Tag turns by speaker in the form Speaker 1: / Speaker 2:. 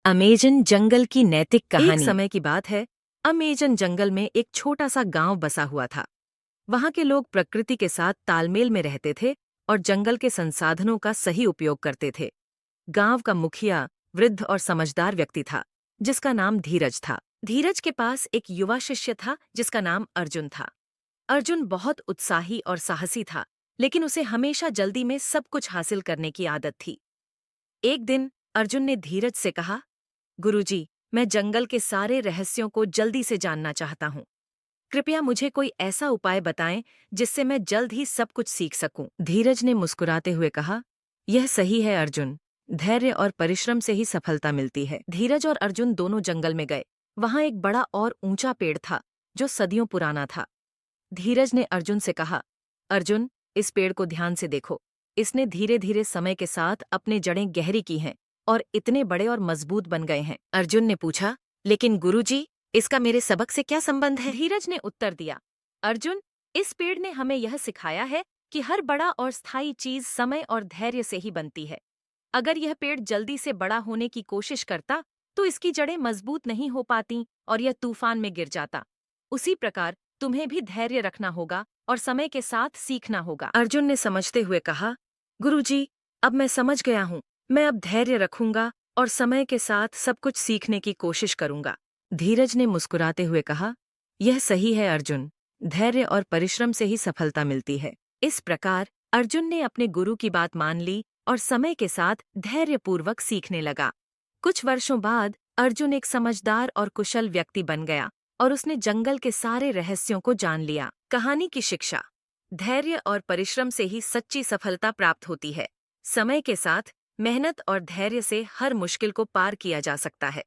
Speaker 1: Amazon जंगल की नैतिक कहानी।
Speaker 2: एक समय की बात है, अमेजन जंगल में एक छोटा सा गांव बसा हुआ था। वहां के लोग प्रकृति के साथ तालमेल में रहते थे और जंगल के संसाधनों का सही उपयोग करते थे। गांव का मुखिया वृद्ध और समझदार व्यक्ति था, जिसका नाम धीरज था। धीरज के पास एक युवा शिष्य था जिसका नाम अर्जुन था। अर्जुन बहुत उत्साही और साहसी था, लेकिन उसे हमेशा जल्दी में सब कुछ हासिल करने की आदत थी। एक दिन अर्जुन ने धीरज से कहा, गुरुजी, मैं जंगल के सारे रहस्यों को जल्दी से जानना चाहता हूँ। कृपया मुझे कोई ऐसा उपाय बताएं जिससे मैं जल्द ही सब कुछ सीख सकूं। धीरज ने मुस्कुराते हुए कहा, यह सही है अर्जुन, धैर्य और परिश्रम से ही सफलता मिलती है। धीरज और अर्जुन दोनों जंगल में गए। वहां एक बड़ा और ऊंचा पेड़ था जो सदियों पुराना था। धीरज ने अर्जुन से कहा, अर्जुन, इस पेड़ को ध्यान से देखो। इसने धीरे धीरे समय के साथ अपने जड़ें गहरी की हैं और इतने बड़े और मजबूत बन गए हैं। अर्जुन ने पूछा, लेकिन गुरुजी, इसका मेरे सबक से क्या संबंध है? धीरज ने उत्तर दिया, अर्जुन, इस पेड़ ने हमें यह सिखाया है कि हर बड़ा और स्थायी चीज समय और धैर्य से ही बनती है। अगर यह पेड़ जल्दी से बड़ा होने की कोशिश करता तो इसकी जड़ें मजबूत नहीं हो पाती और यह तूफान में गिर जाता। उसी प्रकार तुम्हें भी धैर्य रखना होगा और समय के साथ सीखना होगा। अर्जुन ने समझते हुए कहा, गुरुजी, अब मैं समझ गया हूँ। मैं अब धैर्य रखूंगा और समय के साथ सब कुछ सीखने की कोशिश करूंगा। धीरज ने मुस्कुराते हुए कहा, यह सही है अर्जुन, धैर्य और परिश्रम से ही सफलता मिलती है। इस प्रकार अर्जुन ने अपने गुरु की बात मान ली और समय के साथ धैर्यपूर्वक सीखने लगा। कुछ वर्षों बाद अर्जुन एक समझदार और कुशल व्यक्ति बन गया और उसने जंगल के सारे रहस्यों को जान लिया। कहानी की शिक्षा: धैर्य और परिश्रम से ही सच्ची सफलता प्राप्त होती है। समय के साथ मेहनत और धैर्य से हर मुश्किल को पार किया जा सकता है।